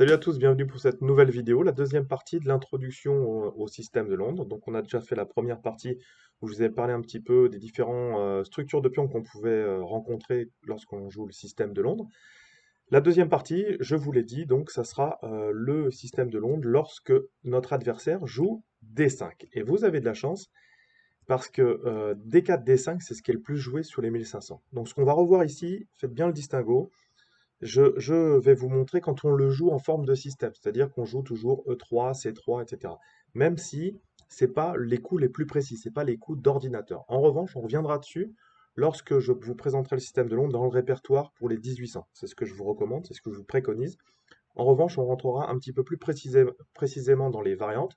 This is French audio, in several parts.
Salut à tous, bienvenue pour cette nouvelle vidéo, la deuxième partie de l'introduction au système de Londres. Donc on a déjà fait la première partie où je vous ai parlé un petit peu des différentes structures de pions qu'on pouvait rencontrer lorsqu'on joue le système de Londres. La deuxième partie, je vous l'ai dit, donc ça sera le système de Londres lorsque notre adversaire joue D5. Et vous avez de la chance parce que D4, D5, c'est ce qui est le plus joué sur les 1500. Donc ce qu'on va revoir ici, faites bien le distinguo. Je vais vous montrer quand on le joue en forme de système, c'est-à-dire qu'on joue toujours E3, C3, etc. Même si c'est pas les coups les plus précis, c'est pas les coups d'ordinateur. En revanche, on reviendra dessus lorsque je vous présenterai le système de Londres dans le répertoire pour les 1800. C'est ce que je vous recommande, c'est ce que je vous préconise. En revanche, on rentrera un petit peu plus précisément dans les variantes.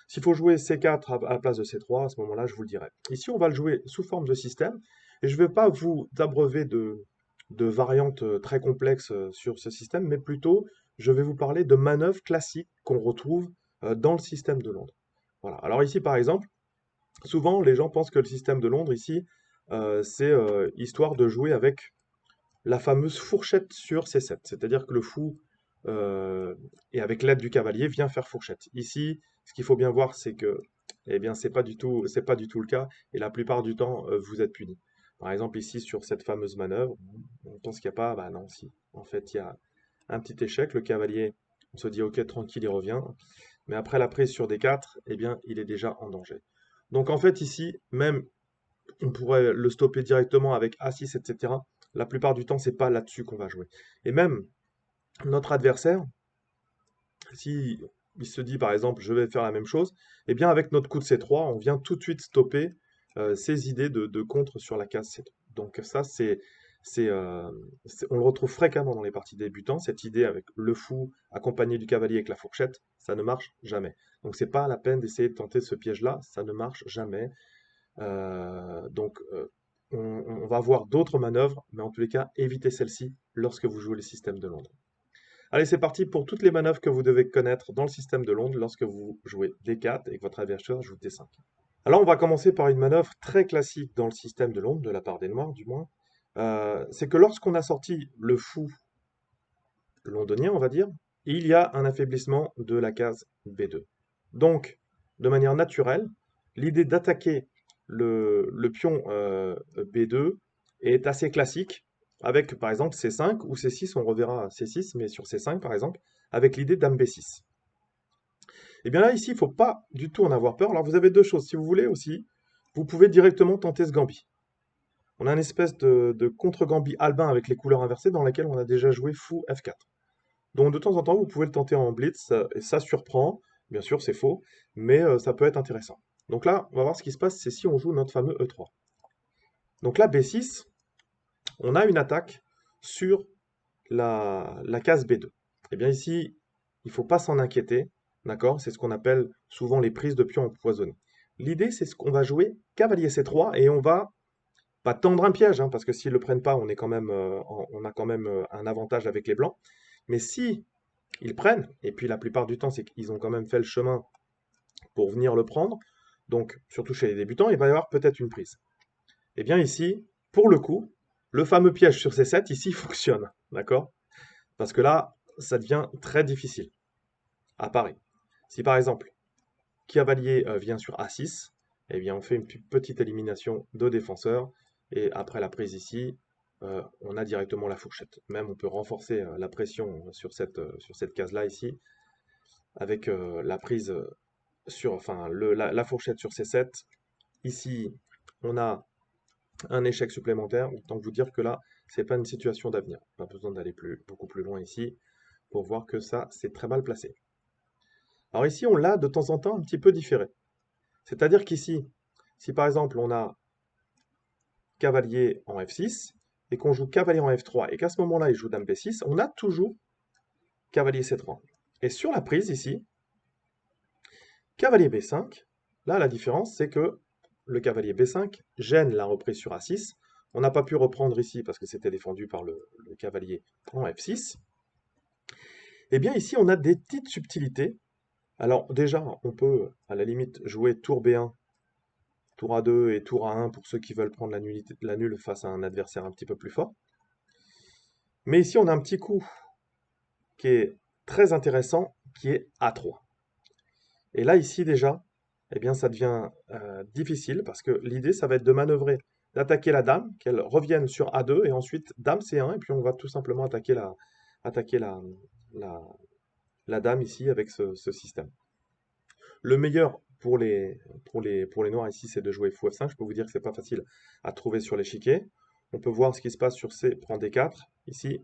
S'il faut jouer C4 à la place de C3, à ce moment-là, je vous le dirai. Ici, on va le jouer sous forme de système, et je ne vais pas vous abreuver de variantes très complexes sur ce système, mais plutôt, je vais vous parler de manœuvres classiques qu'on retrouve dans le système de Londres. Voilà. Alors ici, par exemple, souvent, les gens pensent que le système de Londres, ici, c'est histoire de jouer avec la fameuse fourchette sur C7. C'est-à-dire que le fou, et avec l'aide du cavalier, vient faire fourchette. Ici, ce qu'il faut bien voir, c'est que eh bien, c'est pas du tout le cas, et la plupart du temps, vous êtes puni. Par exemple, ici, sur cette fameuse manœuvre, on pense qu'il n'y a pas, bah non, si. En fait, il y a un petit échec, le cavalier, on se dit, ok, tranquille, il revient, mais après la prise sur D4, eh bien, il est déjà en danger. Donc en fait, ici, même on pourrait le stopper directement avec A6, etc. La plupart du temps, c'est pas là-dessus qu'on va jouer. Et même notre adversaire, si il se dit par exemple je vais faire la même chose, eh bien avec notre coup de C3, on vient tout de suite stopper ses idées de contre sur la case C3. Donc ça, on le retrouve fréquemment dans les parties débutants, cette idée avec le fou accompagné du cavalier avec la fourchette, ça ne marche jamais. Donc c'est pas la peine d'essayer de tenter ce piège-là, ça ne marche jamais. Donc, on va voir d'autres manœuvres, mais en tous les cas, évitez celle-ci lorsque vous jouez le système de Londres. Allez, c'est parti pour toutes les manœuvres que vous devez connaître dans le système de Londres lorsque vous jouez D4 et que votre adversaire joue D5. Alors, on va commencer par une manœuvre très classique dans le système de Londres, de la part des Noirs du moins. C'est que lorsqu'on a sorti le fou londonien, on va dire, il y a un affaiblissement de la case B2. Donc, de manière naturelle, l'idée d'attaquer le pion B2 est assez classique, avec par exemple C5 ou C6, on reverra C6, mais sur C5 par exemple, avec l'idée dame B6. Et bien là, ici, il ne faut pas du tout en avoir peur. Alors vous avez deux choses, si vous voulez aussi, vous pouvez directement tenter ce gambit. On a une espèce de contre-gambit albin avec les couleurs inversées dans laquelle on a déjà joué fou F4. Donc de temps en temps, vous pouvez le tenter en blitz, et ça surprend. Bien sûr, c'est faux, mais ça peut être intéressant. Donc là, on va voir ce qui se passe, c'est si on joue notre fameux E3. Donc là, B6, on a une attaque sur la case B2. Et bien ici, il ne faut pas s'en inquiéter, d'accord? C'est ce qu'on appelle souvent les prises de pions empoisonnées. L'idée, c'est ce qu'on va jouer cavalier C3 et on va pas tendre un piège, hein, parce que s'ils ne le prennent pas, on a quand même un avantage avec les blancs. Mais si ils prennent, et puis la plupart du temps, c'est qu'ils ont quand même fait le chemin pour venir le prendre, donc surtout chez les débutants, il va y avoir peut-être une prise. Et bien ici, pour le coup, le fameux piège sur C7 ici fonctionne, d'accord? Parce que là, ça devient très difficile à parer. Si par exemple, cavalier vient sur A6, eh bien on fait une petite élimination de défenseur, et après la prise ici, on a directement la fourchette. Même on peut renforcer la pression sur cette case-là ici, avec la prise enfin la fourchette sur C7. Ici, on a un échec supplémentaire. Autant vous dire que là, c'est pas une situation d'avenir. Pas besoin d'aller beaucoup plus loin ici pour voir que ça, c'est très mal placé. Alors ici, on l'a de temps en temps un petit peu différé. C'est-à-dire qu'ici, si par exemple on a cavalier en F6 et qu'on joue cavalier en F3 et qu'à ce moment-là il joue dame B6, on a toujours cavalier C3. Et sur la prise ici, cavalier B5, là la différence c'est que le cavalier B5 gêne la reprise sur A6. On n'a pas pu reprendre ici parce que c'était défendu par le cavalier en F6. Et bien ici on a des petites subtilités. Alors déjà on peut à la limite jouer tour B1, tour A2 et tour A1 pour ceux qui veulent prendre la nulle face à un adversaire un petit peu plus fort. Mais ici on a un petit coup qui est très intéressant qui est A3. Et là, ici déjà, eh bien, ça devient difficile parce que l'idée, ça va être de manœuvrer, d'attaquer la dame, qu'elle revienne sur A2 et ensuite dame C1 et puis on va tout simplement attaquer la, la dame ici avec ce système. Le meilleur pour les noirs ici, c'est de jouer fou F5. Je peux vous dire que c'est pas facile à trouver sur l'échiquier. On peut voir ce qui se passe sur C, prend D4. Ici,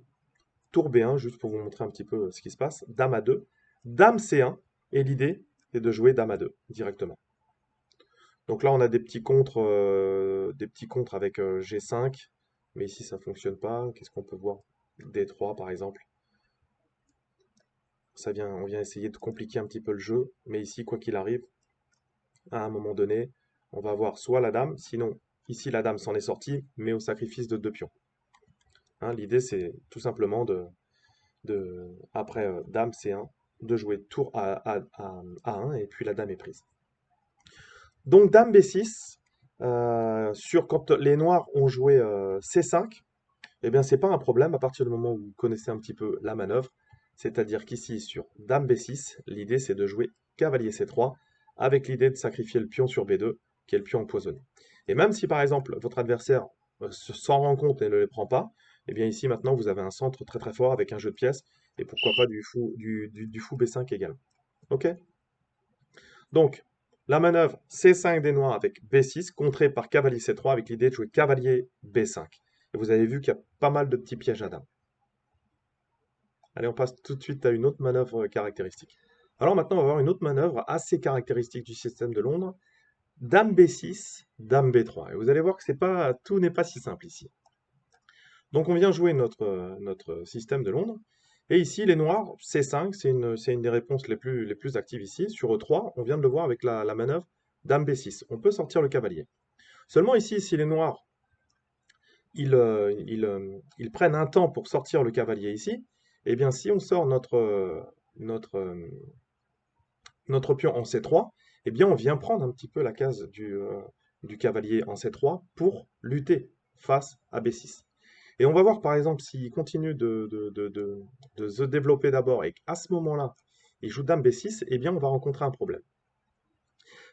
tour B1, juste pour vous montrer un petit peu ce qui se passe. Dame A2, dame C1, et l'idée est de jouer dame A2 directement. Donc là, on a des petits contres avec G5, mais ici, ça ne fonctionne pas. Qu'est-ce qu'on peut voir? D3, par exemple. On vient essayer de compliquer un petit peu le jeu, mais ici, quoi qu'il arrive, à un moment donné, on va avoir soit la dame, sinon, ici, la dame s'en est sortie, mais au sacrifice de 2 pions. Hein, l'idée, c'est tout simplement après dame C1, de jouer tour A1, et puis la dame est prise. Donc dame B6, quand les noirs ont joué C5, eh bien c'est pas un problème à partir du moment où vous connaissez un petit peu la manœuvre. C'est-à-dire qu'ici sur dame B6, l'idée c'est de jouer cavalier C3 avec l'idée de sacrifier le pion sur B2 qui est le pion empoisonné. Et même si par exemple votre adversaire s'en rend compte et ne les prend pas, eh bien ici maintenant vous avez un centre très très fort avec un jeu de pièces et pourquoi pas du fou B5 également. Ok? Donc, la manœuvre C5 des noirs avec B6, contrée par cavalier C3 avec l'idée de jouer cavalier B5. Et vous avez vu qu'il y a pas mal de petits pièges à dames. Allez, on passe tout de suite à une autre manœuvre caractéristique. Alors maintenant, on va voir une autre manœuvre assez caractéristique du système de Londres. Dame B6, Dame B3. Et vous allez voir que tout n'est pas si simple ici. Donc on vient jouer notre système de Londres. Et ici, les noirs, C5, c'est une des réponses les plus actives ici. Sur E3, on vient de le voir avec la manœuvre Dame B6. On peut sortir le cavalier. Seulement ici, si les noirs, ils prennent un temps pour sortir le cavalier ici, eh bien si on sort notre pion en C3, eh bien on vient prendre un petit peu la case du cavalier en C3 pour lutter face à B6. Et on va voir par exemple s'il continue de se développer d'abord et qu'à ce moment-là, il joue dame B6, eh bien on va rencontrer un problème.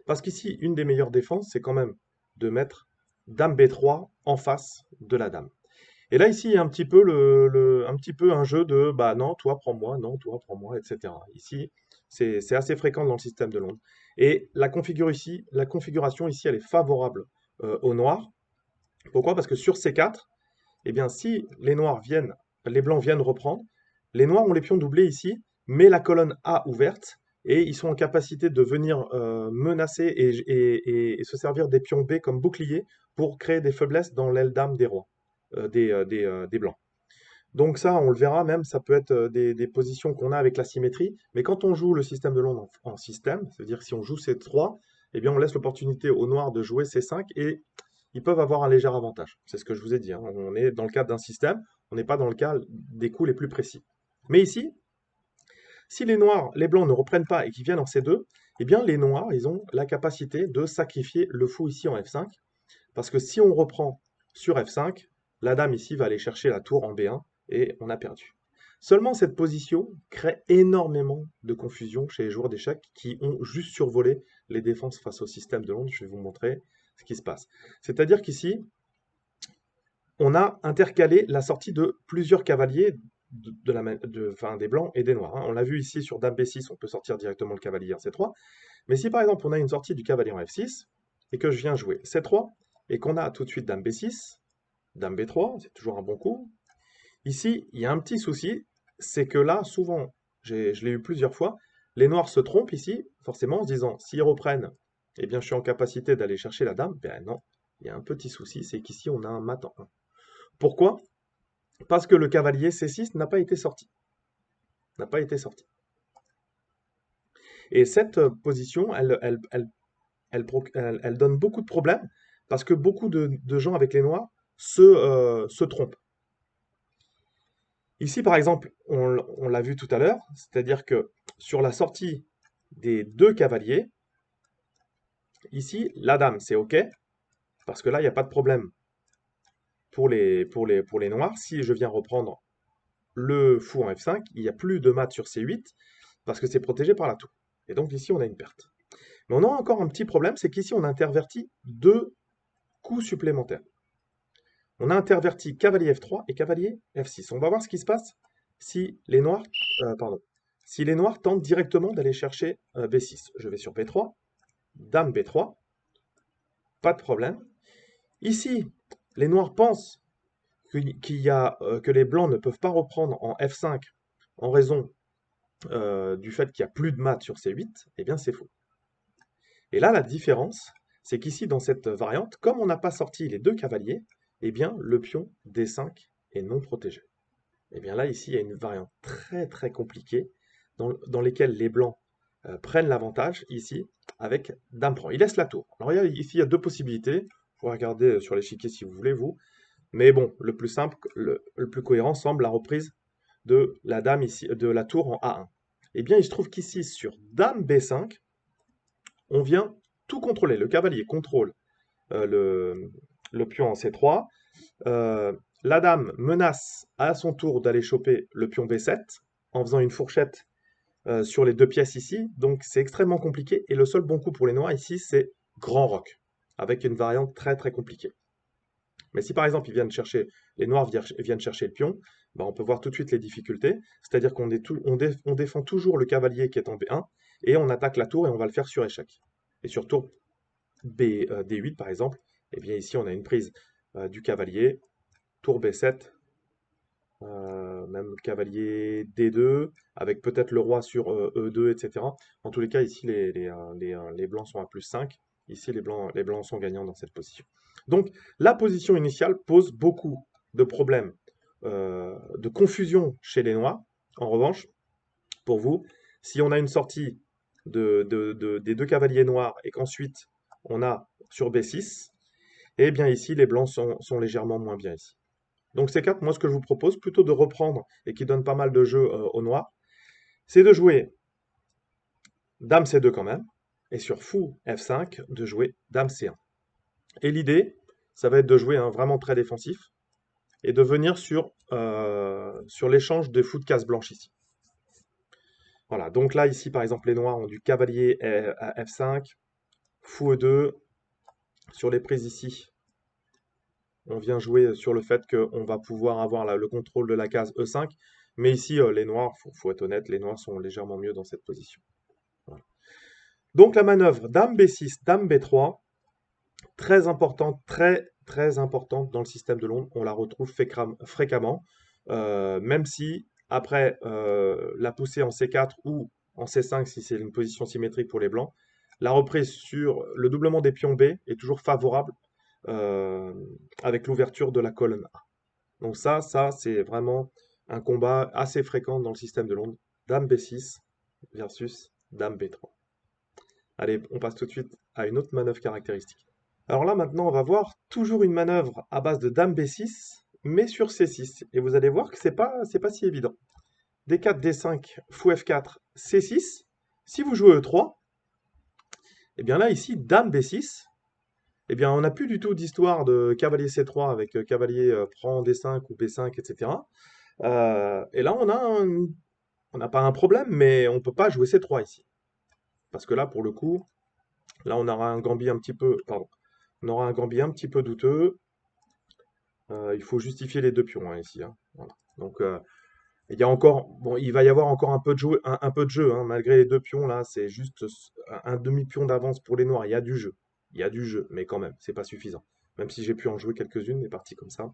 Parce qu'ici, une des meilleures défenses, c'est quand même de mettre dame B3 en face de la dame. Et là, ici, il y a un petit peu, un petit peu un jeu de bah non, toi prends-moi, non, toi prends-moi, etc. Ici, c'est assez fréquent dans le système de Londres. Et la configuration ici, elle est favorable aux noirs. Pourquoi? Parce que sur C4, eh bien, si les blancs viennent reprendre, les noirs ont les pions doublés ici, mais la colonne A ouverte, et ils sont en capacité de venir menacer et se servir des pions B comme bouclier pour créer des faiblesses dans l'aile dame des rois, des blancs. Donc ça, on le verra même, ça peut être des positions qu'on a avec la symétrie, mais quand on joue le système de Londres en système, c'est-à-dire que si on joue C3, eh bien on laisse l'opportunité aux noirs de jouer C5 et ils peuvent avoir un léger avantage. C'est ce que je vous ai dit, hein. On est dans le cadre d'un système, on n'est pas dans le cas des coups les plus précis. Mais ici, si les blancs ne reprennent pas et qu'ils viennent en C2, eh bien les noirs, ils ont la capacité de sacrifier le fou ici en F5, parce que si on reprend sur F5, la dame ici va aller chercher la tour en B1 et on a perdu. Seulement cette position crée énormément de confusion chez les joueurs d'échecs qui ont juste survolé les défenses face au système de Londres. Je vais vous montrer ce qui se passe. C'est-à-dire qu'ici, on a intercalé la sortie de plusieurs cavaliers des blancs et des noirs, hein. On l'a vu ici sur dame B6, on peut sortir directement le cavalier en C3. Mais si par exemple on a une sortie du cavalier en F6 et que je viens jouer C3 et qu'on a tout de suite dame B6, dame B3, c'est toujours un bon coup. Ici, il y a un petit souci, c'est que là, souvent, je l'ai eu plusieurs fois, les noirs se trompent ici, forcément, en se disant, s'ils reprennent, eh bien, je suis en capacité d'aller chercher la dame. Ben non, il y a un petit souci, c'est qu'ici, on a un mat en 1. Pourquoi? Parce que le cavalier C6 n'a pas été sorti. N'a pas été sorti. Et cette position, elle donne beaucoup de problèmes, parce que beaucoup de gens avec les noirs se trompent. Ici, par exemple, on l'a vu tout à l'heure, c'est-à-dire que sur la sortie des deux cavaliers, ici, la dame, c'est OK, parce que là, il n'y a pas de problème pour les noirs. Si je viens reprendre le fou en F5, il n'y a plus de mat sur C8 parce que c'est protégé par la tour. Et donc ici, on a une perte. Mais on a encore un petit problème, c'est qu'ici, on a interverti deux coups supplémentaires. On a interverti cavalier F3 et cavalier F6. On va voir ce qui se passe si les noirs, si les noirs tentent directement d'aller chercher B6. Je vais sur B3, dame B3, pas de problème. Ici, les noirs pensent que les blancs ne peuvent pas reprendre en F5 en raison du fait qu'il n'y a plus de mat sur C8. Eh bien, c'est faux. Et là, la différence, c'est qu'ici, dans cette variante, comme on n'a pas sorti les deux cavaliers, eh bien, le pion D5 est non protégé. Eh bien là, ici, il y a une variante très très compliquée dans lesquelles les blancs prennent l'avantage, ici, avec dame prend. Il laisse la tour. Alors ici, il y a deux possibilités. Vous pouvez regarder sur l'échiquier si vous voulez, vous. Mais bon, le plus simple, le plus cohérent semble la reprise de la dame ici, de la tour en A1. Eh bien, il se trouve qu'ici, sur dame B5, on vient tout contrôler. Le cavalier contrôle le pion en C3. La dame menace à son tour d'aller choper le pion B7 en faisant une fourchette sur les deux pièces ici. Donc c'est extrêmement compliqué. Et le seul bon coup pour les noirs ici, c'est grand roc, avec une variante très très compliquée. Mais si par exemple les noirs viennent chercher le pion, bah, on peut voir tout de suite les difficultés. C'est-à-dire qu'on défend toujours le cavalier qui est en B1 et on attaque la tour et on va le faire sur échec. Et sur tour D8 par exemple, et bien ici on a une prise du cavalier, tour B7, même cavalier D2, avec peut-être le roi sur E2, etc. En tous les cas, ici, les blancs sont à +5. Ici, les blancs sont gagnants dans cette position. Donc, la position initiale pose beaucoup de problèmes, de confusion chez les noirs. En revanche, pour vous, si on a une sortie des deux cavaliers noirs et qu'ensuite on a sur B6, eh bien ici, les blancs sont légèrement moins bien ici. Donc ces cartes, moi ce que je vous propose, plutôt de reprendre, et qui donne pas mal de jeux au noir, c'est de jouer Dame C2 quand même, et sur Fou F5, de jouer Dame C1. Et l'idée, ça va être de jouer vraiment très défensif, et de venir sur l'échange de fous de case blanche ici. Voilà, donc là ici par exemple les noirs ont du cavalier à F5, Fou E2, sur les prises ici, on vient jouer sur le fait qu'on va pouvoir avoir le contrôle de la case E5. Mais ici, les noirs, faut être honnête, les noirs sont légèrement mieux dans cette position. Voilà. Donc la manœuvre Dame B6, Dame B3, très importante, très très importante dans le système de Londres. On la retrouve fréquemment, même si après la poussée en C4 ou en C5, si c'est une position symétrique pour les blancs, la reprise sur le doublement des pions B est toujours favorable avec l'ouverture de la colonne A. Donc ça c'est vraiment un combat assez fréquent dans le système de Londres. Dame B6 versus Dame B3. Allez, on passe tout de suite à une autre manœuvre caractéristique. Alors là maintenant on va voir toujours une manœuvre à base de Dame B6, mais sur C6. Et vous allez voir que c'est pas si évident. D4, D5, Fou F4, C6. Si vous jouez E3, et bien là ici, Dame B6, eh bien, on n'a plus du tout d'histoire de cavalier C3 avec cavalier prend D5 ou B5, etc. Et là, on n'a pas un problème, mais on ne peut pas jouer C3 ici. Parce que là, pour le coup, là, on aura un gambit un petit peu, pardon, on aura un gambit un petit peu douteux. Il faut justifier les deux pions ici. Hein. Voilà. Donc, il y a encore, bon, il va y avoir encore un peu de jeu, hein, malgré les deux pions là, c'est juste un demi-pion d'avance pour les noirs. Il y a du jeu. Il y a du jeu, mais quand même, c'est pas suffisant. Même si j'ai pu en jouer quelques-unes, des parties comme ça,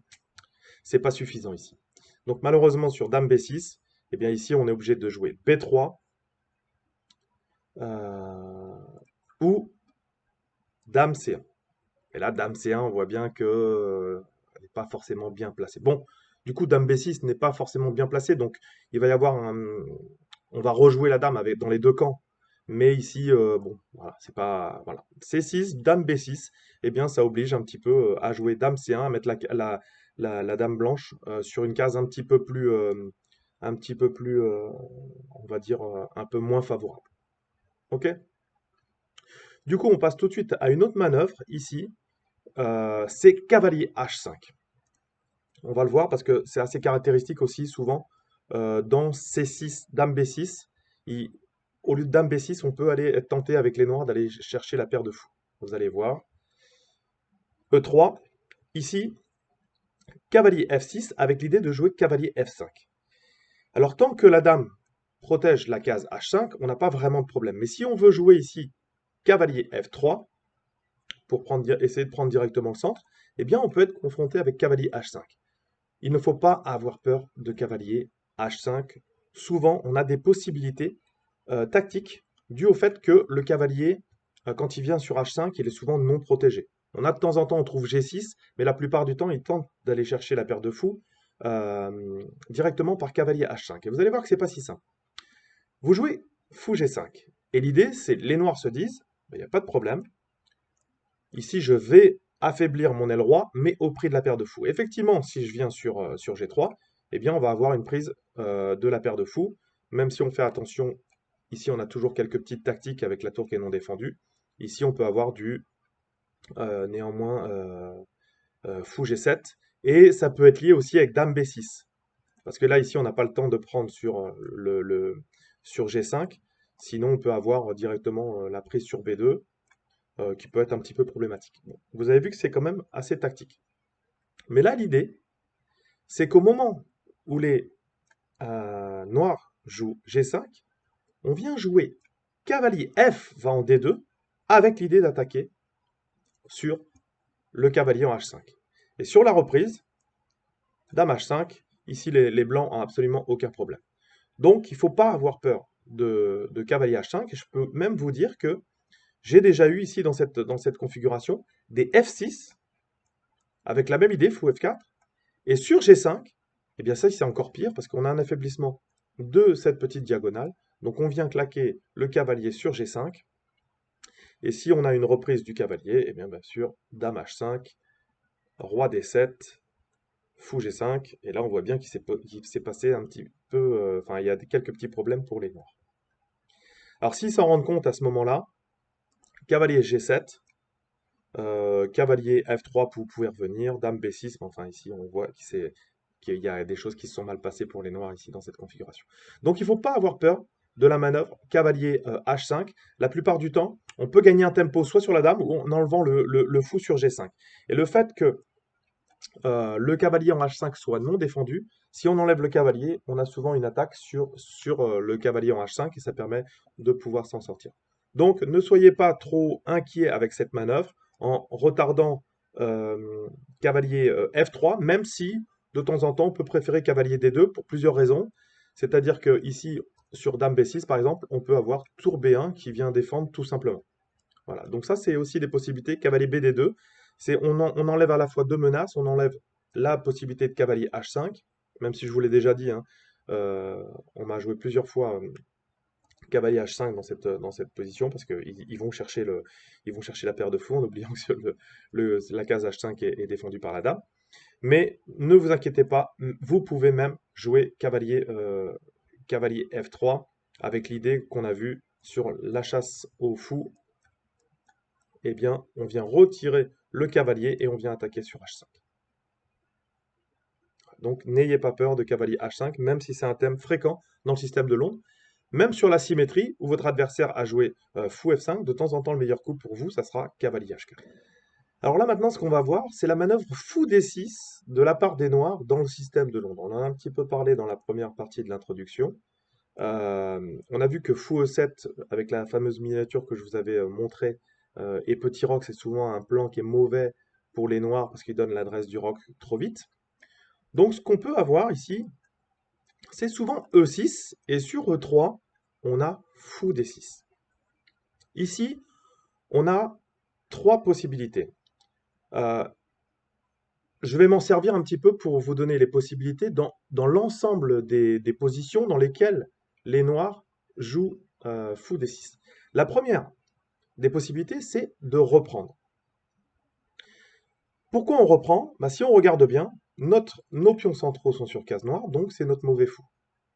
c'est pas suffisant ici. Donc malheureusement sur Dame B6, eh bien ici on est obligé de jouer B3 ou Dame C1. Et là, Dame C1, on voit bien que elle n'est pas forcément bien placée. Bon, du coup, Dame B6 n'est pas forcément bien placée, donc il va y avoir on va rejouer la dame dans les deux camps. Mais ici, bon, voilà, c'est pas. Voilà. C6, Dame B6, eh bien, ça oblige un petit peu à jouer Dame C1, à mettre la dame blanche sur une case un petit peu plus, on va dire, un peu moins favorable. Ok? Du coup, on passe tout de suite à une autre manœuvre ici. C'est cavalier H5. On va le voir parce que c'est assez caractéristique aussi souvent dans C6, Dame B6, au lieu de Dame B6, on peut aller être tenté avec les noirs d'aller chercher la paire de fous. Vous allez voir. E3, ici, cavalier F6 avec l'idée de jouer cavalier F5. Alors tant que la dame protège la case H5, on n'a pas vraiment de problème. Mais si on veut jouer ici cavalier F3, pour essayer de prendre directement le centre, eh bien on peut être confronté avec cavalier H5. Il ne faut pas avoir peur de cavalier H5. Souvent, on a des possibilités tactiques dues au fait que le cavalier, quand il vient sur H5, il est souvent non protégé. On a de temps en temps, on trouve G6, mais la plupart du temps, il tente d'aller chercher la paire de fous directement par cavalier H5. Et vous allez voir que c'est pas si simple. Vous jouez fou G5. Et l'idée, c'est les noirs se disent, il n'y a pas de problème. Ici, je vais affaiblir mon aile roi, mais au prix de la paire de fous. Effectivement, si je viens sur G3, eh bien, on va avoir une prise de la paire de fous, même si on fait attention. Ici, on a toujours quelques petites tactiques avec la tour qui est non défendue. Ici, on peut avoir du néanmoins fou G7. Et ça peut être lié aussi avec dame B6. Parce que là, ici, on n'a pas le temps de prendre sur, sur G5. Sinon, on peut avoir directement la prise sur B2, qui peut être un petit peu problématique. Bon, vous avez vu que c'est quand même assez tactique. Mais là, l'idée, c'est qu'au moment où les noirs jouent G5, on vient jouer cavalier F va en D2 avec l'idée d'attaquer sur le cavalier en H5. Et sur la reprise, dame H5, ici les blancs n'ont absolument aucun problème. Donc il ne faut pas avoir peur de cavalier H5. Et je peux même vous dire que j'ai déjà eu ici dans cette configuration des F6 avec la même idée, fou F4. Et sur G5, eh bien ça c'est encore pire parce qu'on a un affaiblissement de cette petite diagonale. Donc on vient claquer le cavalier sur G5. Et si on a une reprise du cavalier, eh bien sûr, dame H5, roi D7, fou G5. Et là on voit bien qu'il s'est passé un petit peu, enfin il y a quelques petits problèmes pour les noirs. Alors s'ils s'en rendent compte à ce moment-là, cavalier G7, cavalier F3, vous pouvez revenir, dame B6, mais enfin ici on voit qu'il y a des choses qui se sont mal passées pour les noirs ici dans cette configuration. Donc il ne faut pas avoir peur de la manœuvre cavalier H5. La plupart du temps, on peut gagner un tempo soit sur la dame ou en enlevant le fou sur G5. Et le fait que le cavalier en H5 soit non défendu, si on enlève le cavalier, on a souvent une attaque sur le cavalier en H5 et ça permet de pouvoir s'en sortir. Donc ne soyez pas trop inquiets avec cette manœuvre en retardant cavalier F3, même si de temps en temps on peut préférer cavalier D2 pour plusieurs raisons. C'est-à-dire que ici, sur dame B6 par exemple, on peut avoir tour B1 qui vient défendre tout simplement. Voilà, donc ça c'est aussi des possibilités. Cavalier BD2, on enlève à la fois deux menaces, on enlève la possibilité de cavalier H5, même si je vous l'ai déjà dit, hein, on m'a joué plusieurs fois cavalier H5 dans cette position, parce qu'ils vont chercher la paire de fous, en oubliant que la case H5 est défendue par la dame. Mais ne vous inquiétez pas, vous pouvez même jouer cavalier F3, avec l'idée qu'on a vue sur la chasse au fou. Eh bien, on vient retirer le cavalier et on vient attaquer sur H5. Donc, n'ayez pas peur de cavalier H5, même si c'est un thème fréquent dans le système de Londres. Même sur la symétrie, où votre adversaire a joué fou F5, de temps en temps, le meilleur coup pour vous, ça sera cavalier H4. Alors là, maintenant, ce qu'on va voir, c'est la manœuvre fou D6 de la part des noirs dans le système de Londres. On en a un petit peu parlé dans la première partie de l'introduction. On a vu que fou E7, avec la fameuse miniature que je vous avais montrée, et petit roc, c'est souvent un plan qui est mauvais pour les noirs parce qu'il donne l'adresse du roc trop vite. Donc ce qu'on peut avoir ici, c'est souvent E6, et sur E3, on a fou D6. Ici, on a trois possibilités. Je vais m'en servir un petit peu pour vous donner les possibilités dans l'ensemble des positions dans lesquelles les noirs jouent fou D6. La première des possibilités, c'est de reprendre. Pourquoi on reprend? Si on regarde bien, nos pions centraux sont sur case noire, donc c'est notre mauvais fou.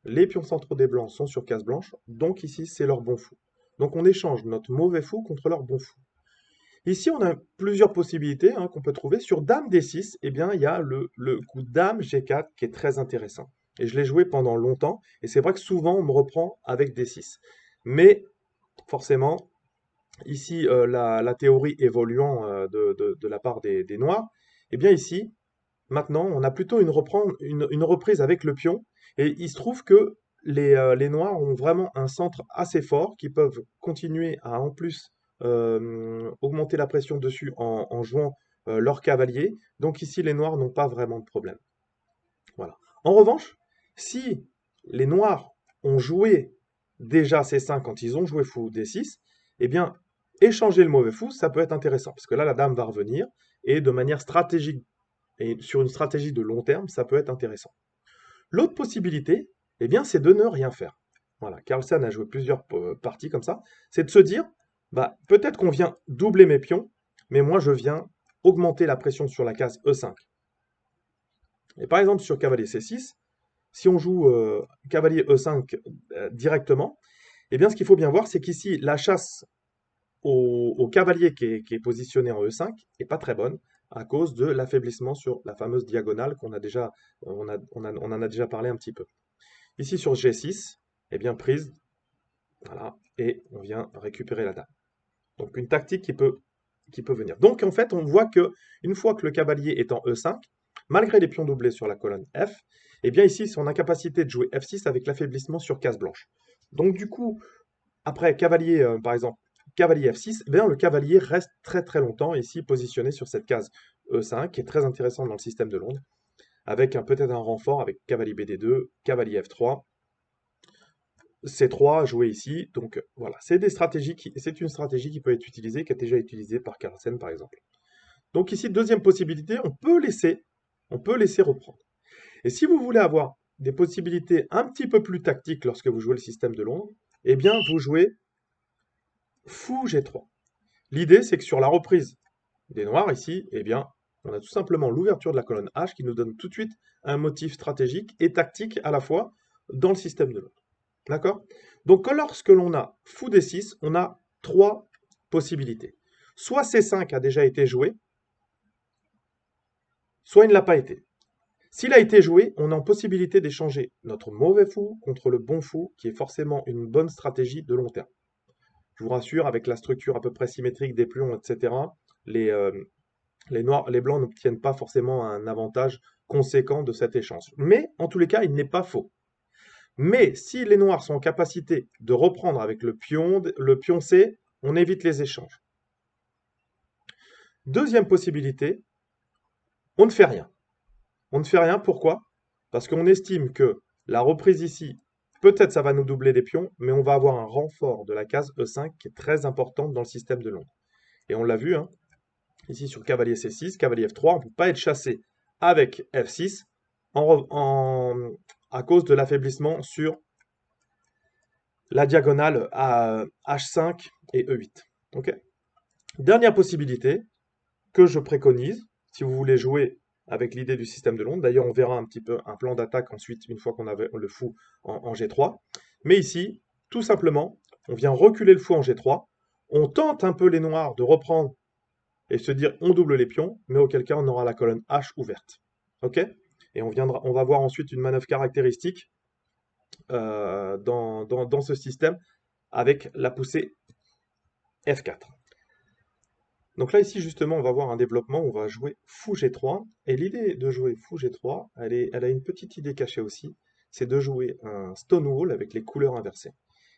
Les pions centraux des blancs sont sur case blanche, donc ici c'est leur bon fou. Donc on échange notre mauvais fou contre leur bon fou. Ici on a plusieurs possibilités qu'on peut trouver. Sur dame D6, eh bien, il y a le coup dame G4 qui est très intéressant. et je l'ai joué pendant longtemps, et c'est vrai que souvent on me reprend avec D6. Mais forcément, ici, la théorie évoluant de la part des Noirs, eh bien ici, maintenant, on a plutôt une reprise avec le pion, et il se trouve que les Noirs ont vraiment un centre assez fort qui peuvent continuer à en plus augmenter la pression dessus en jouant leur cavalier. Donc ici, les Noirs n'ont pas vraiment de problème. Voilà. En revanche, si les Noirs ont joué déjà C5 quand ils ont joué fou D6, eh bien, échanger le mauvais fou, ça peut être intéressant, parce que là, la dame va revenir, et de manière stratégique, et sur une stratégie de long terme, ça peut être intéressant. L'autre possibilité, eh bien, c'est de ne rien faire. Voilà, Carlsen a joué plusieurs parties comme ça. C'est de se dire, bah, peut-être qu'on vient doubler mes pions, mais moi, je viens augmenter la pression sur la case E5. Et par exemple, sur cavalier C6, si on joue cavalier E5 directement, eh bien, ce qu'il faut bien voir, c'est qu'ici, la chasse au cavalier qui est positionné en E5 n'est pas très bonne à cause de l'affaiblissement sur la fameuse diagonale qu'on a déjà, on en a déjà parlé un petit peu. Ici sur G6, eh bien prise, voilà, et on vient récupérer la dame. Donc une tactique qui peut venir. Donc en fait, on voit que une fois que le cavalier est en E5, malgré les pions doublés sur la colonne F, eh bien ici, c'est en incapacité de jouer F6 avec l'affaiblissement sur case blanche. Donc du coup, après cavalier, par exemple, cavalier F6, eh bien, le cavalier reste très très longtemps ici positionné sur cette case E5, qui est très intéressante dans le système de Londres, avec peut-être un renfort avec cavalier BD2, cavalier F3, C3 joué ici. Donc voilà, c'est une stratégie qui peut être utilisée, qui est déjà utilisée par Carlsen par exemple. Donc ici, deuxième possibilité, on peut laisser reprendre. Et si vous voulez avoir des possibilités un petit peu plus tactiques lorsque vous jouez le système de Londres, eh bien vous jouez fou G3. L'idée, c'est que sur la reprise des noirs ici, eh bien, on a tout simplement l'ouverture de la colonne H qui nous donne tout de suite un motif stratégique et tactique à la fois dans le système de Londres. D'accord? Donc lorsque l'on a fou D6, on a trois possibilités. Soit C5 a déjà été joué, soit il ne l'a pas été. S'il a été joué, on a en possibilité d'échanger notre mauvais fou contre le bon fou, qui est forcément une bonne stratégie de long terme. Je vous rassure, avec la structure à peu près symétrique des pions, etc., les blancs n'obtiennent pas forcément un avantage conséquent de cet échange. Mais, en tous les cas, il n'est pas faux. Mais si les noirs sont en capacité de reprendre avec le pion C, on évite les échanges. Deuxième possibilité, on ne fait rien. On ne fait rien, pourquoi? Parce qu'on estime que la reprise ici, peut-être ça va nous doubler des pions, mais on va avoir un renfort de la case E5 qui est très importante dans le système de Londres. Et on l'a vu, hein, ici sur cavalier C6, cavalier F3, on ne peut pas être chassé avec F6 à cause de l'affaiblissement sur la diagonale à H5 et E8. Okay. Dernière possibilité que je préconise, si vous voulez jouer avec l'idée du système de Londres. D'ailleurs, on verra un petit peu un plan d'attaque ensuite, une fois qu'on avait le fou en G3. Mais ici, tout simplement, on vient reculer le fou en G3. On tente un peu les noirs de reprendre et se dire on double les pions, mais auquel cas on aura la colonne H ouverte. Ok? Et on va voir ensuite une manœuvre caractéristique dans ce système avec la poussée F4. Donc là, ici, justement, on va voir un développement où on va jouer fou G3. Et l'idée de jouer fou G3, elle a une petite idée cachée aussi, c'est de jouer un Stonewall avec les couleurs inversées.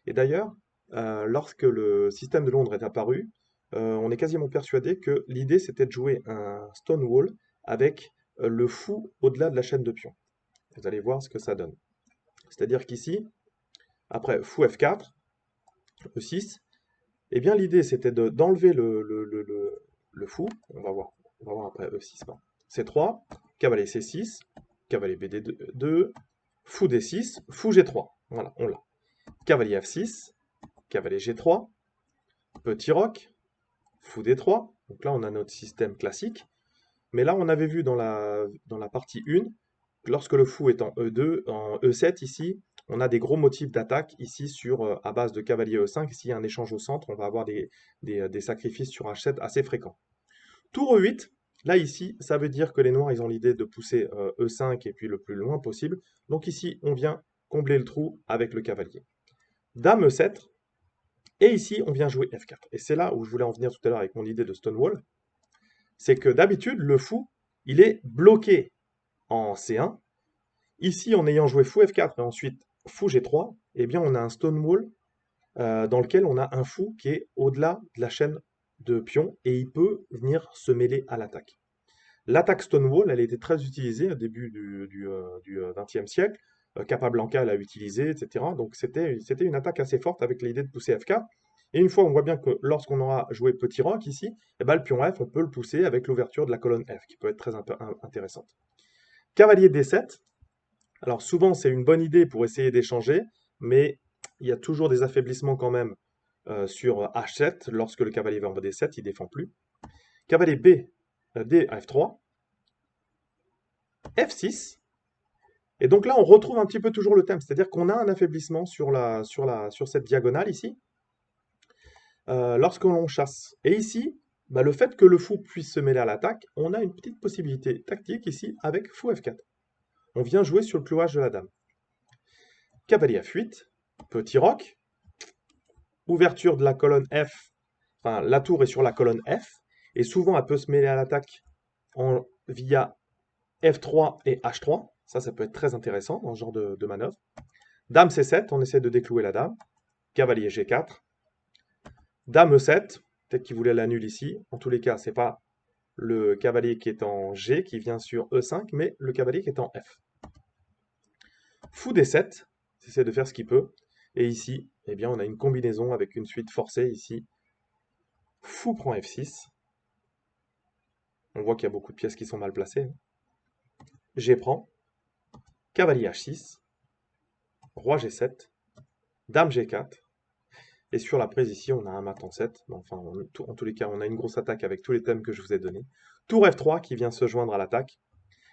Et d'ailleurs, lorsque le système de Londres est apparu, on est quasiment persuadé que l'idée, c'était de jouer un Stonewall avec le fou au-delà de la chaîne de pions. Vous allez voir ce que ça donne. C'est-à-dire qu'ici, après fou F4, E6, eh bien, l'idée, c'était d'enlever le fou. On va voir après E6. C3, cavalier C6, cavalier BD2, fou D6, fou G3. Voilà, on l'a. Cavalier F6, cavalier G3, petit roc, fou D3. Donc là, on a notre système classique. Mais là, on avait vu dans la partie 1, lorsque le fou est en E2, en E7 ici, on a des gros motifs d'attaque ici à base de cavalier E5. S'il y a un échange au centre, on va avoir des sacrifices sur H7 assez fréquents. Tour E8, Là, ici, ça veut dire que les noirs, ils ont l'idée de pousser E5 et puis le plus loin possible. Donc ici, on vient combler le trou avec le cavalier. Dame E7, et ici, on vient jouer F4. Et c'est là où je voulais en venir tout à l'heure avec mon idée de Stonewall. C'est que d'habitude, le fou, il est bloqué en C1. Ici, en ayant joué fou F4 et ensuite fou G3, eh bien, on a un Stonewall dans lequel on a un fou qui est au-delà de la chaîne de pions et il peut venir se mêler à l'attaque. L'attaque Stonewall, elle était très utilisée au début du XXe siècle. Capablanca l'a utilisée, etc. Donc c'était une attaque assez forte avec l'idée de pousser F4. Et une fois, on voit bien que lorsqu'on aura joué petit roc ici, eh ben, le pion F, on peut le pousser avec l'ouverture de la colonne F, qui peut être très intéressante. Cavalier D7. Alors souvent, c'est une bonne idée pour essayer d'échanger, mais il y a toujours des affaiblissements quand même sur H7. Lorsque le cavalier va en D7, il ne défend plus. Cavalier B, D, F3. F6. Et donc là, on retrouve un petit peu toujours le thème, c'est-à-dire qu'on a un affaiblissement sur cette diagonale ici, lorsque l'on chasse. Et ici, bah, le fait que le fou puisse se mêler à l'attaque, on a une petite possibilité tactique ici avec fou F4. On vient jouer sur le clouage de la dame. Cavalier F8, petit roc, ouverture de la colonne F, enfin la tour est sur la colonne F, et souvent elle peut se mêler à l'attaque via F3 et H3. Ça peut être très intéressant dans ce genre de manœuvre. Dame C7, on essaie de déclouer la dame. Cavalier G4. Dame E7, peut-être qu'il voulait la nulle ici. En tous les cas, ce n'est pas le cavalier qui est en G qui vient sur E5, mais le cavalier qui est en F. Fou D7, il essaie de faire ce qu'il peut. Et ici, eh bien, on a une combinaison avec une suite forcée ici. Fou prend F6. On voit qu'il y a beaucoup de pièces qui sont mal placées. G prend. Cavalier H6. Roi G7. Dame G4. Et sur la prise ici, on a un mat en 7. Enfin, en tous les cas, on a une grosse attaque avec tous les thèmes que je vous ai donnés. Tour F3 qui vient se joindre à l'attaque.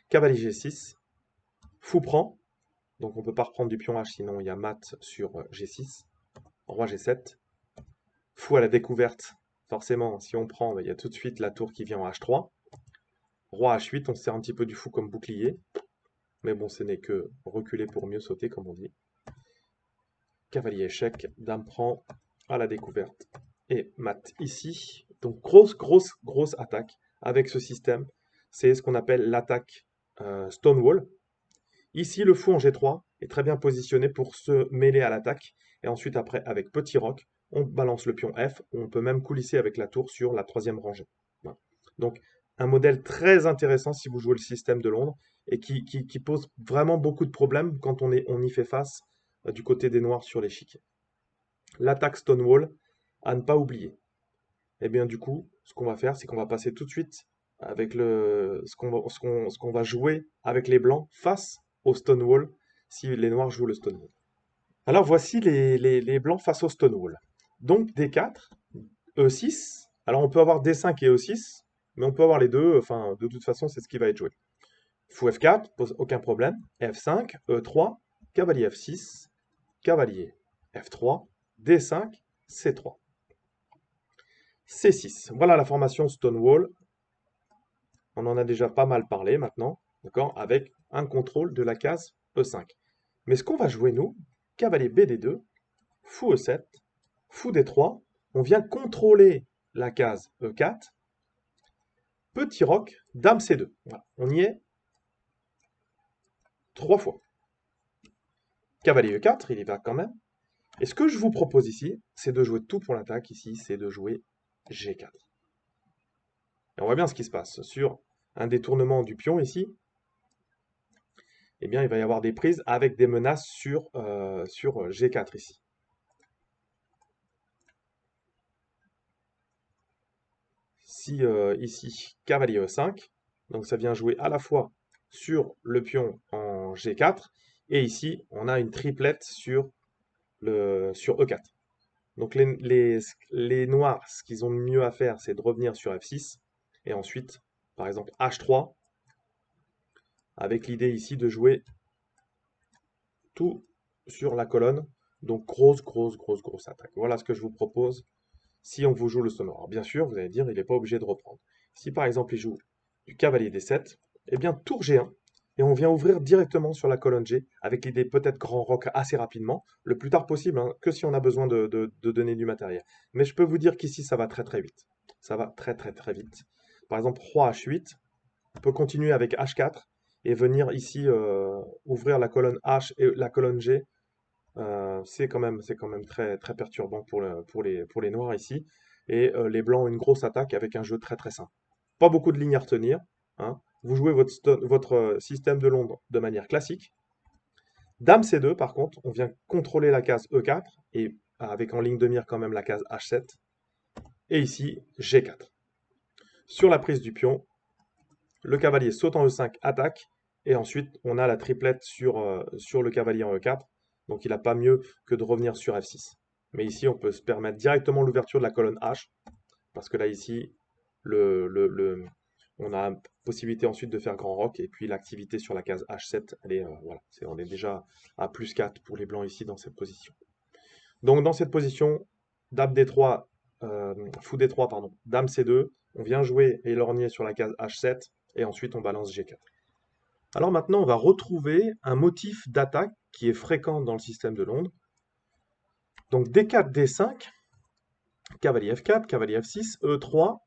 Cavalier G6. Fou prend. Donc on ne peut pas reprendre du pion H, sinon il y a mat sur G6. Roi G7. Fou à la découverte. Forcément, si on prend, il y a tout de suite la tour qui vient en H3. Roi H8, on se sert un petit peu du fou comme bouclier. Mais bon, ce n'est que reculer pour mieux sauter, comme on dit. Cavalier échec. Dame prend à la découverte. Et mat ici. Donc grosse attaque avec ce système. C'est ce qu'on appelle l'attaque Stonewall. Ici, le fou en G3 est très bien positionné pour se mêler à l'attaque. Et ensuite, après, avec petit roc, on balance le pion F. On peut même coulisser avec la tour sur la troisième rangée. Voilà. Donc, un modèle très intéressant si vous jouez le système de Londres et qui pose vraiment beaucoup de problèmes quand on y fait face du côté des noirs sur l'échiquier. L'attaque Stonewall, à ne pas oublier. Et bien du coup, ce qu'on va faire, c'est qu'on va passer tout de suite avec ce qu'on va jouer avec les blancs face au Stonewall, si les noirs jouent le Stonewall. Alors voici les blancs face au Stonewall. Donc D4, E6, alors on peut avoir D5 et E6, mais on peut avoir les deux, enfin de toute façon c'est ce qui va être joué. Fou F4, pose aucun problème, F5, E3, cavalier F6, cavalier F3, D5, C3. C6. Voilà la formation Stonewall. On en a déjà pas mal parlé maintenant, d'accord, avec un contrôle de la case E5. Mais ce qu'on va jouer, nous, cavalier BD2, fou E7, fou D3, on vient contrôler la case E4, petit roc, dame C2. Voilà. On y est 3 fois. Cavalier E4, il y va quand même. Et ce que je vous propose ici, c'est de jouer tout pour l'attaque. Ici, c'est de jouer G4. Et on voit bien ce qui se passe. Sur un détournement du pion ici, eh bien, il va y avoir des prises avec des menaces sur G4 ici. Si ici, cavalier E5, donc ça vient jouer à la fois sur le pion en G4, et ici, on a une triplette sur E4. Donc les noirs, ce qu'ils ont de mieux à faire, c'est de revenir sur F6, et ensuite, par exemple, H3, avec l'idée ici de jouer tout sur la colonne. Donc grosse attaque. Voilà ce que je vous propose si on vous joue le Stonewall. Alors bien sûr, vous allez dire, il n'est pas obligé de reprendre. Si par exemple il joue du cavalier D7, eh bien tour G1, et on vient ouvrir directement sur la colonne G, avec l'idée peut-être grand roc assez rapidement, le plus tard possible, hein, que si on a besoin de donner du matériel. Mais je peux vous dire qu'ici, ça va très très vite. Ça va très très très vite. Par exemple, roi H8, on peut continuer avec H4, et venir ici ouvrir la colonne H et la colonne G. C'est quand même très, très perturbant pour les noirs ici. Et les blancs ont une grosse attaque avec un jeu très très simple. Pas beaucoup de lignes à retenir, hein. Vous jouez votre système de Londres de manière classique. Dame C2, par contre, on vient contrôler la case E4 et avec en ligne de mire quand même la case H7. Et ici, G4. Sur la prise du pion, le cavalier saute en E5, attaque. Et ensuite, on a la triplette sur le cavalier en E4. Donc il n'a pas mieux que de revenir sur F6. Mais ici, on peut se permettre directement l'ouverture de la colonne H. Parce que là, ici, on a la possibilité ensuite de faire grand roc. Et puis l'activité sur la case H7, voilà, on est déjà à plus 4 pour les blancs ici dans cette position. Donc dans cette position, Dame D3, Fou D3, pardon, Dame C2, on vient jouer et lorgner sur la case H7. Et ensuite, on balance G4. Alors maintenant, on va retrouver un motif d'attaque qui est fréquent dans le système de Londres. Donc D4, D5, cavalier F4, cavalier F6, E3,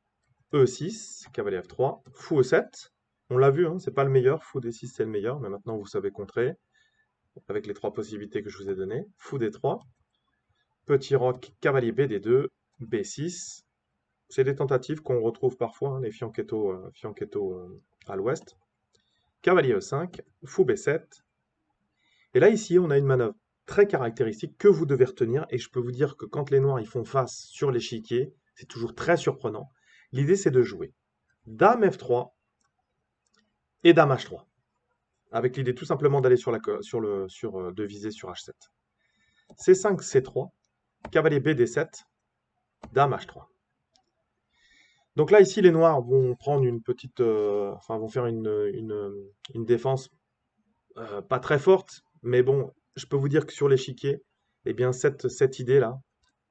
E6, cavalier F3, fou E7. On l'a vu, hein, c'est pas le meilleur, fou D6 c'est le meilleur, mais maintenant vous savez contrer avec les trois possibilités que je vous ai données. Fou D3, petit roc, cavalier BD2, B6. C'est des tentatives qu'on retrouve parfois, hein, les fianchetto à l'ouest. Cavalier E5, fou B7. Et là, ici, on a une manœuvre très caractéristique que vous devez retenir. Et je peux vous dire que quand les noirs ils font face sur l'échiquier, c'est toujours très surprenant. L'idée, c'est de jouer Dame F3 et Dame H3. Avec l'idée tout simplement d'aller de viser sur H7. C5, C3, cavalier BD7, Dame H3. Donc là, ici, les noirs vont prendre une petite, vont faire une défense pas très forte, mais bon, je peux vous dire que sur l'échiquier, eh bien, cette idée-là,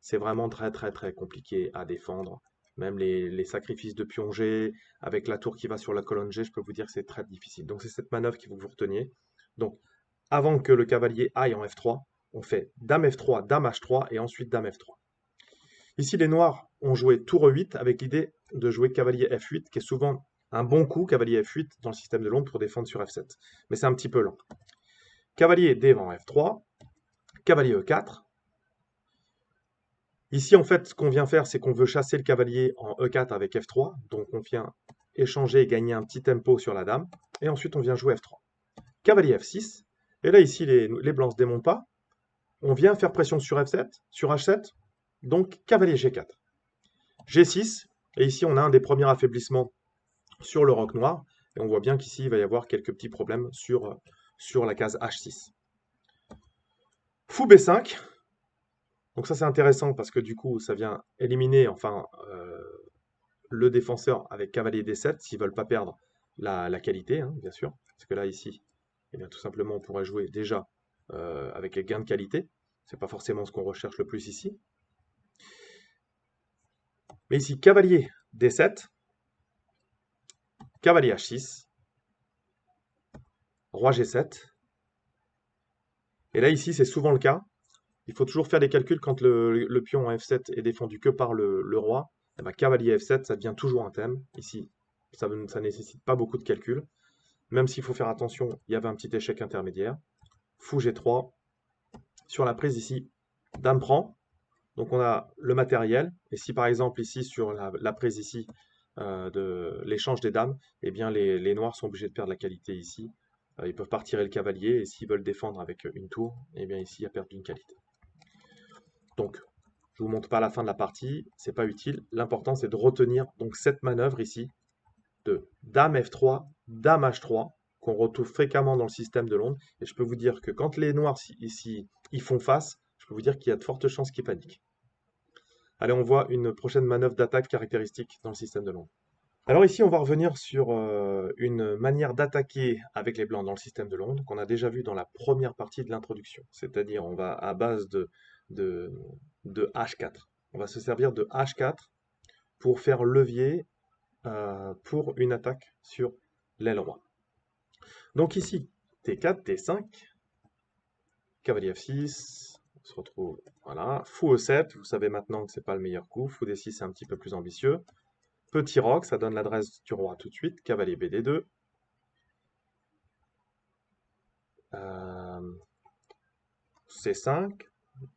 c'est vraiment très, très, très compliqué à défendre. Même les sacrifices de pion G, avec la tour qui va sur la colonne G, je peux vous dire que c'est très difficile. Donc, c'est cette manœuvre qu'il faut que vous reteniez. Donc, avant que le cavalier aille en F3, on fait Dame F3, Dame H3 et ensuite Dame F3. Ici, les noirs ont joué tour E8 avec l'idée de jouer cavalier F8, qui est souvent un bon coup, cavalier F8, dans le système de Londres pour défendre sur F7. Mais c'est un petit peu lent. Cavalier D en F3, cavalier E4. Ici, en fait, ce qu'on vient faire, c'est qu'on veut chasser le cavalier en E4 avec F3. Donc, on vient échanger et gagner un petit tempo sur la dame. Et ensuite, on vient jouer F3. Cavalier F6. Et là, ici, les blancs ne se démontent pas. On vient faire pression sur F7, sur H7. Donc, cavalier G4. G6. Et ici, on a un des premiers affaiblissements sur le roc noir. Et on voit bien qu'ici, il va y avoir quelques petits problèmes sur la case H6. Fou B5. Donc ça, c'est intéressant parce que du coup, ça vient éliminer le défenseur avec cavalier D7 s'ils ne veulent pas perdre la qualité, hein, bien sûr. Parce que là, ici, eh bien, tout simplement, on pourrait jouer déjà avec les gains de qualité. C'est pas forcément ce qu'on recherche le plus ici. Mais ici, cavalier D7, cavalier H6, roi G7. Et là, ici, c'est souvent le cas. Il faut toujours faire des calculs quand le pion en F7 est défendu que par le roi. Et bien, cavalier F7, ça devient toujours un thème. Ici, ça ne nécessite pas beaucoup de calculs. Même s'il faut faire attention, il y avait un petit échec intermédiaire. Fou G3. Sur la prise ici, dame prend. Donc on a le matériel. Et si par exemple ici, sur la prise ici, de l'échange des dames, eh bien les noirs sont obligés de perdre la qualité ici. Ils peuvent pas retirer le cavalier. Et s'ils veulent défendre avec une tour, eh bien ici, il y a perte d'une qualité. Donc, je ne vous montre pas la fin de la partie, c'est pas utile. L'important, c'est de retenir donc cette manœuvre ici de Dame F3, Dame H3, qu'on retrouve fréquemment dans le système de Londres. Et je peux vous dire que quand les noirs ici ils font face, je peux vous dire qu'il y a de fortes chances qu'ils paniquent. Allez, on voit une prochaine manœuvre d'attaque caractéristique dans le système de Londres. Alors ici, on va revenir sur une manière d'attaquer avec les blancs dans le système de Londres qu'on a déjà vu dans la première partie de l'introduction. C'est-à-dire, on va à base de H4. On va se servir de H4 pour faire levier pour une attaque sur l'aile roi. Donc ici, T4, T5, cavalier F6, on se retrouve, voilà, fou E7, vous savez maintenant que c'est pas le meilleur coup, fou D6 c'est un petit peu plus ambitieux, petit roc, ça donne l'adresse du roi tout de suite, cavalier BD2, C5,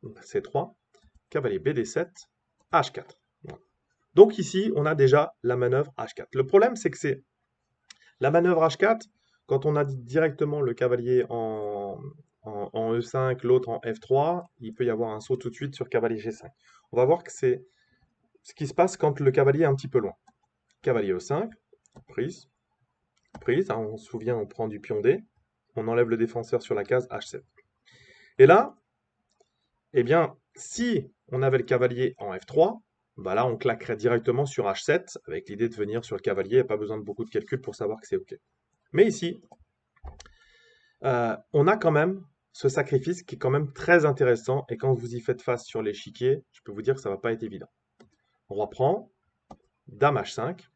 C3, cavalier BD7, H4. Voilà. Donc ici, on a déjà la manœuvre H4. Le problème, c'est que c'est la manœuvre H4, quand on a directement le cavalier en E5, l'autre en F3, il peut y avoir un saut tout de suite sur cavalier G5. On va voir que c'est ce qui se passe quand le cavalier est un petit peu loin. Cavalier E5, prise, prise, hein, on se souvient, on prend du pion D, on enlève le défenseur sur la case H7. Et là, eh bien, si on avait le cavalier en F3, bah là, on claquerait directement sur H7, avec l'idée de venir sur le cavalier, il n'y a pas besoin de beaucoup de calcul pour savoir que c'est OK. Mais ici, on a quand même ce sacrifice qui est quand même très intéressant, et quand vous y faites face sur l'échiquier, je peux vous dire que ça ne va pas être évident. Roi prend, dame H5.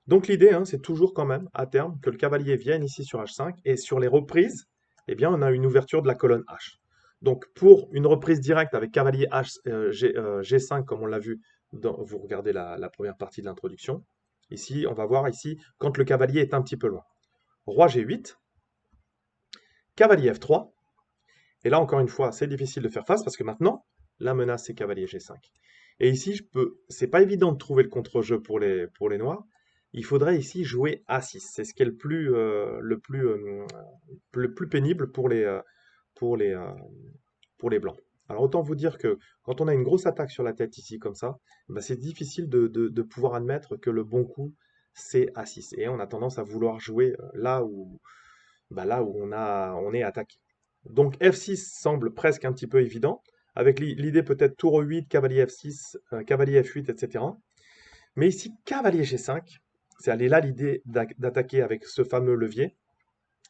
Donc l'idée, hein, c'est toujours quand même, à terme, que le cavalier vienne ici sur H5, et sur les reprises, eh bien, on a une ouverture de la colonne H. Donc pour une reprise directe avec cavalier G5, comme on l'a vu, vous regardez la première partie de l'introduction, ici, on va voir ici, quand le cavalier est un petit peu loin. Roi G8, cavalier F3, et là, encore une fois, c'est difficile de faire face, parce que maintenant, la menace, c'est cavalier G5. Et ici, c'est pas évident de trouver le contre-jeu pour les noirs. Il faudrait ici jouer A6. C'est ce qui est le plus pénible pour les blancs. Alors autant vous dire que quand on a une grosse attaque sur la tête ici comme ça, bah, c'est difficile de pouvoir admettre que le bon coup c'est A6. Et on a tendance à vouloir jouer là où on est attaqué. Donc F6 semble presque un petit peu évident, avec l'idée peut-être tour E8, cavalier F6, cavalier F8, etc. Mais ici, cavalier G5, c'est aller là l'idée d'attaquer avec ce fameux levier.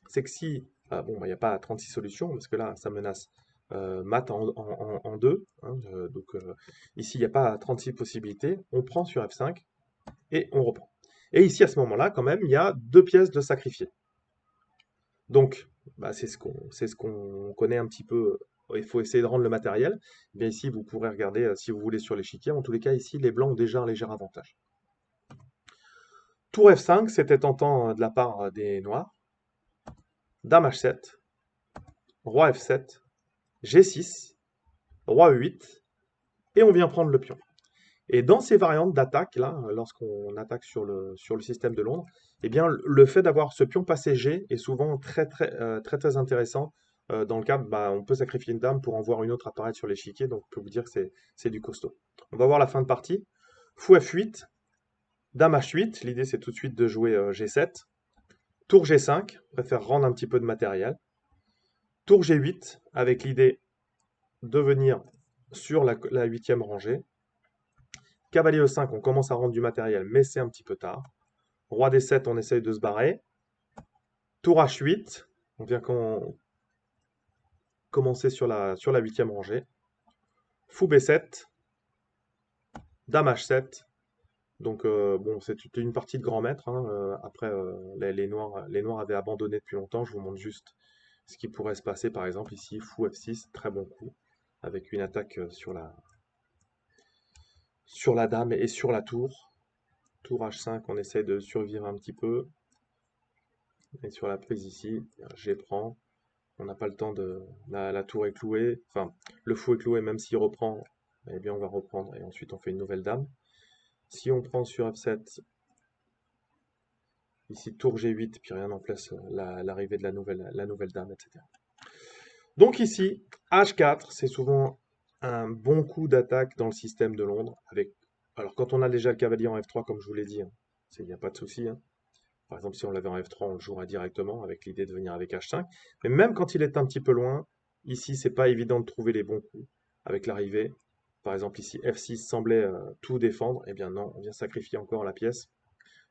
C'est que si, bon, il n'y a pas 36 solutions, parce que là, ça menace mat en 2. Hein, donc ici, il n'y a pas 36 possibilités. On prend sur F5 et on reprend. Et ici, à ce moment-là, quand même, il y a 2 pièces de sacrifier. Donc, bah, c'est ce qu'on connaît un petit peu. Il faut essayer de rendre le matériel. Bien ici, vous pourrez regarder si vous voulez sur l'échiquier. En tous les cas, ici, les blancs ont déjà un léger avantage. Tour F5, c'était tentant de la part des noirs. Dame H7, Roi F7, G6, Roi E8, et on vient prendre le pion. Et dans ces variantes d'attaque, là, lorsqu'on attaque sur le système de Londres, eh bien, le fait d'avoir ce pion passé G est souvent très très intéressant. Dans le cas, bah, on peut sacrifier une dame pour en voir une autre apparaître sur l'échiquier, donc je peux vous dire que c'est du costaud. On va voir la fin de partie. Fou F8, dame H8, l'idée c'est tout de suite de jouer G7. Tour G5, préfère rendre un petit peu de matériel. Tour G8, avec l'idée de venir sur la 8e rangée. Cavalier E5, on commence à rendre du matériel, mais c'est un petit peu tard. Roi D7, on essaye de se barrer. Tour H8, on vient commencer sur la 8e rangée. Fou B7, Dame H7. Donc bon, c'est une partie de grand maître. Hein. Après, les noirs avaient abandonné depuis longtemps. Je vous montre juste ce qui pourrait se passer. Par exemple, ici, Fou F6, très bon coup, avec une attaque sur la dame et sur la tour. Tour H5, on essaie de survivre un petit peu. Et sur la prise ici, G prend. On n'a pas le temps de... La tour est clouée. Enfin, le fou est cloué, même s'il reprend, eh bien on va reprendre. Et ensuite on fait une nouvelle dame. Si on prend sur F7, ici tour G8, puis rien n'empêche l'arrivée de la nouvelle dame, etc. Donc ici, H4, c'est souvent un bon coup d'attaque dans le système de Londres. Alors quand on a déjà le cavalier en F3, comme je vous l'ai dit, hein, il n'y a pas de souci. Hein. Par exemple, si on l'avait en F3, on le jouera directement avec l'idée de venir avec H5. Mais même quand il est un petit peu loin, ici, c'est pas évident de trouver les bons coups avec l'arrivée. Par exemple, ici, F6 semblait tout défendre. Eh bien non, on vient sacrifier encore la pièce,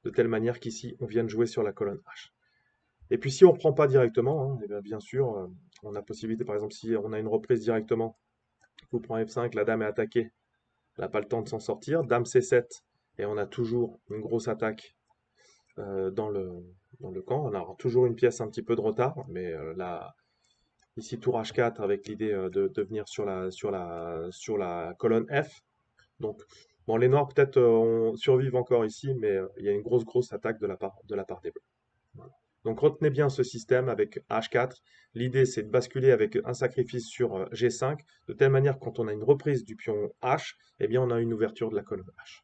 de telle manière qu'ici, on vient de jouer sur la colonne H. Et puis si on ne reprend pas directement, hein, eh bien sûr, on a possibilité, par exemple, si on a une reprise directement, vous prenez F5, la dame est attaquée, elle n'a pas le temps de s'en sortir. Dame C7, et on a toujours une grosse attaque dans le camp. On a toujours une pièce un petit peu de retard, mais là, ici tour H4 avec l'idée de venir sur la colonne F. Donc, bon, les noirs peut-être survivent encore ici, mais il y a une grosse attaque de la part des bleus. Voilà. Donc retenez bien ce système avec H4. L'idée c'est de basculer avec un sacrifice sur G5, de telle manière que quand on a une reprise du pion H, eh bien on a une ouverture de la colonne H.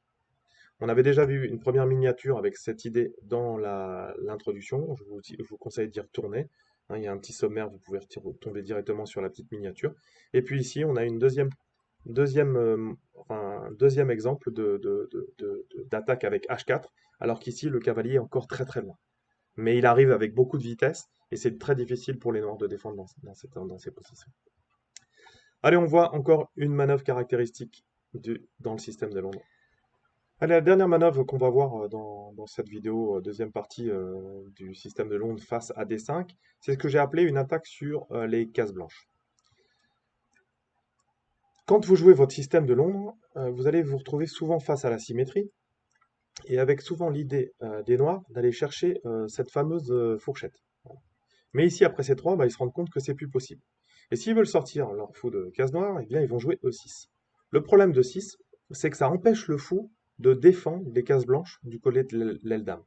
On avait déjà vu une première miniature avec cette idée dans l'introduction. Je vous conseille d'y retourner. Hein, il y a un petit sommaire, vous pouvez tomber directement sur la petite miniature. Et puis ici, on a une un deuxième exemple d'attaque avec H4, alors qu'ici, le cavalier est encore très loin. Mais il arrive avec beaucoup de vitesse, et c'est très difficile pour les noirs de défendre dans ces positions. Allez, on voit encore une manœuvre caractéristique dans le système de Londres. Allez, la dernière manœuvre qu'on va voir dans cette vidéo, deuxième partie du système de Londres face à D5, c'est ce que j'ai appelé une attaque sur les cases blanches. Quand vous jouez votre système de Londres, vous allez vous retrouver souvent face à la symétrie, et avec souvent l'idée des noirs d'aller chercher cette fameuse fourchette. Voilà. Mais ici, après C3, ils se rendent compte que c'est plus possible. Et s'ils veulent sortir leur fou de case noire, eh bien, ils vont jouer E6. Le problème de 6, c'est que ça empêche le fou de défendre les cases blanches du collet de l'aile dame.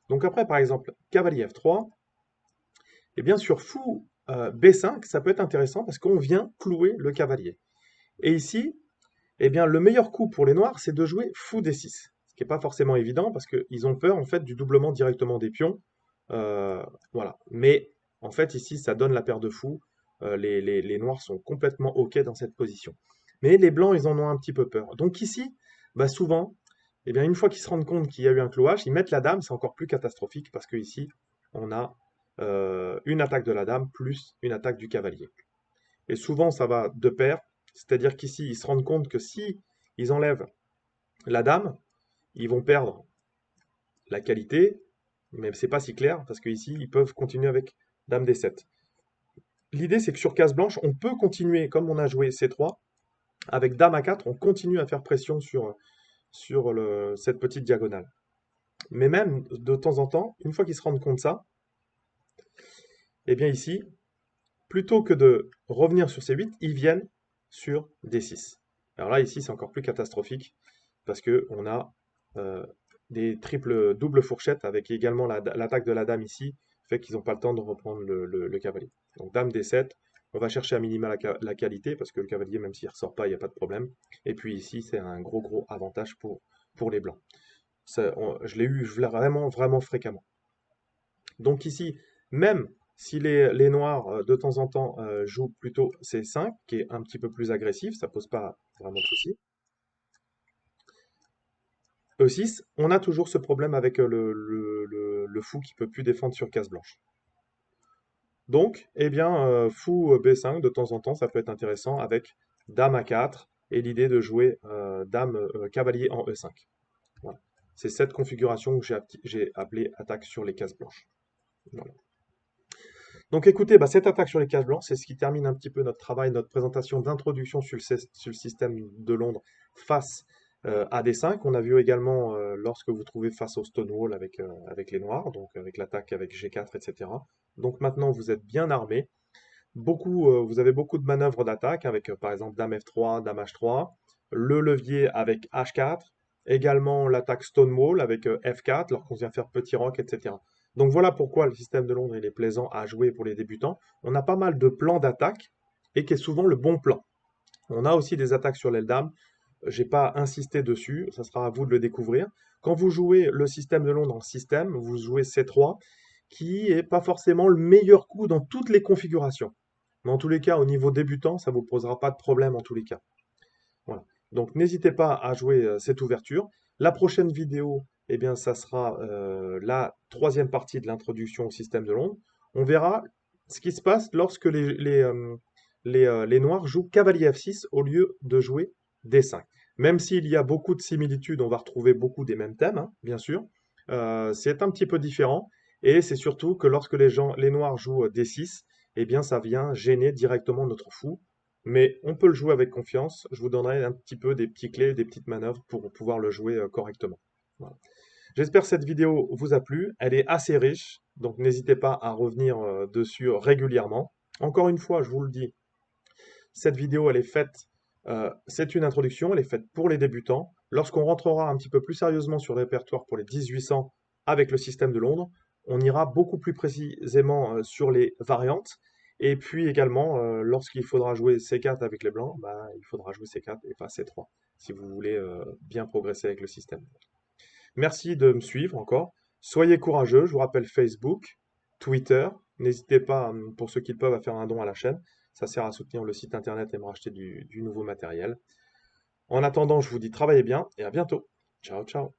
Donc après, par exemple, cavalier F3, et bien sur fou B5, ça peut être intéressant parce qu'on vient clouer le cavalier. Et ici, eh bien, le meilleur coup pour les noirs, c'est de jouer fou D6. Ce qui n'est pas forcément évident parce qu'ils ont peur en fait du doublement directement des pions. Voilà. Mais en fait, ici, ça donne la paire de fous. Les noirs sont complètement OK dans cette position. Mais les blancs, ils en ont un petit peu peur. Donc ici, souvent, eh bien, une fois qu'ils se rendent compte qu'il y a eu un clouage, ils mettent la dame, c'est encore plus catastrophique parce qu'ici, on a une attaque de la dame plus une attaque du cavalier. Et souvent, ça va de pair, c'est-à-dire qu'ici, ils se rendent compte que si ils enlèvent la dame, ils vont perdre la qualité, mais c'est pas si clair parce qu'ici, ils peuvent continuer avec dame D7. L'idée, c'est que sur case blanche, on peut continuer, comme on a joué C3, avec dame A4, on continue à faire pression sur cette petite diagonale. Mais même, de temps en temps, une fois qu'ils se rendent compte de ça, eh bien ici, plutôt que de revenir sur C8, ils viennent sur D6. Alors là, ici, c'est encore plus catastrophique, parce qu'on a des doubles fourchettes, avec également l'attaque de la dame ici, fait qu'ils n'ont pas le temps de reprendre le cavalier. Donc dame D7, on va chercher à minima la qualité, parce que le cavalier, même s'il ne ressort pas, il n'y a pas de problème. Et puis ici, c'est un gros avantage pour les blancs. Je l'ai vraiment fréquemment. Donc ici, même si les noirs, de temps en temps, jouent plutôt C5, qui est un petit peu plus agressif, ça pose pas vraiment de souci. E6, on a toujours ce problème avec le fou qui peut plus défendre sur case blanche. Donc, eh bien, fou B5, de temps en temps, ça peut être intéressant avec dame A4 et l'idée de jouer cavalier en E5. Voilà. C'est cette configuration que j'ai appelée attaque sur les cases blanches. Voilà. Donc écoutez, cette attaque sur les cases blanches, c'est ce qui termine un petit peu notre travail, notre présentation d'introduction sur le système de Londres face à D5. On a vu également lorsque vous trouvez face au Stonewall avec les noirs, donc avec l'attaque avec G4, etc. Donc maintenant, vous êtes bien armé. Vous avez beaucoup de manœuvres d'attaque avec par exemple Dame F3, Dame H3, le levier avec H4, également l'attaque Stonewall avec F4 lorsqu'on vient faire petit roc, etc. Donc voilà pourquoi le système de Londres il est plaisant à jouer pour les débutants. On a pas mal de plans d'attaque et qui est souvent le bon plan. On a aussi des attaques sur l'aile dame. Je n'ai pas insisté dessus, ça sera à vous de le découvrir. Quand vous jouez le système de Londres en système, vous jouez C3, qui n'est pas forcément le meilleur coup dans toutes les configurations. Mais en tous les cas, au niveau débutant, ça ne vous posera pas de problème en tous les cas. Voilà. Donc n'hésitez pas à jouer cette ouverture. La prochaine vidéo, eh bien, ça sera la troisième partie de l'introduction au système de Londres. On verra ce qui se passe lorsque les noirs jouent cavalier F6 au lieu de jouer D5. Même s'il y a beaucoup de similitudes, on va retrouver beaucoup des mêmes thèmes, hein, bien sûr. C'est un petit peu différent. Et c'est surtout que lorsque les noirs jouent D6, eh bien, ça vient gêner directement notre fou. mais on peut le jouer avec confiance. Je vous donnerai un petit peu des petits clés, des petites manœuvres pour pouvoir le jouer correctement. Voilà. J'espère que cette vidéo vous a plu. Elle est assez riche, donc n'hésitez pas à revenir dessus régulièrement. Encore une fois, je vous le dis, cette vidéo, elle est faite, c'est une introduction, elle est faite pour les débutants. Lorsqu'on rentrera un petit peu plus sérieusement sur le répertoire pour les 1800 avec le système de Londres, on ira beaucoup plus précisément sur les variantes. Et puis également, lorsqu'il faudra jouer C4 avec les blancs, bah, il faudra jouer C4 et pas C3, si vous voulez bien progresser avec le système. Merci de me suivre encore. Soyez courageux, je vous rappelle Facebook, Twitter. N'hésitez pas, pour ceux qui le peuvent, à faire un don à la chaîne. Ça sert à soutenir le site internet et me racheter du nouveau matériel. En attendant, je vous dis travaillez bien et à bientôt. Ciao, ciao.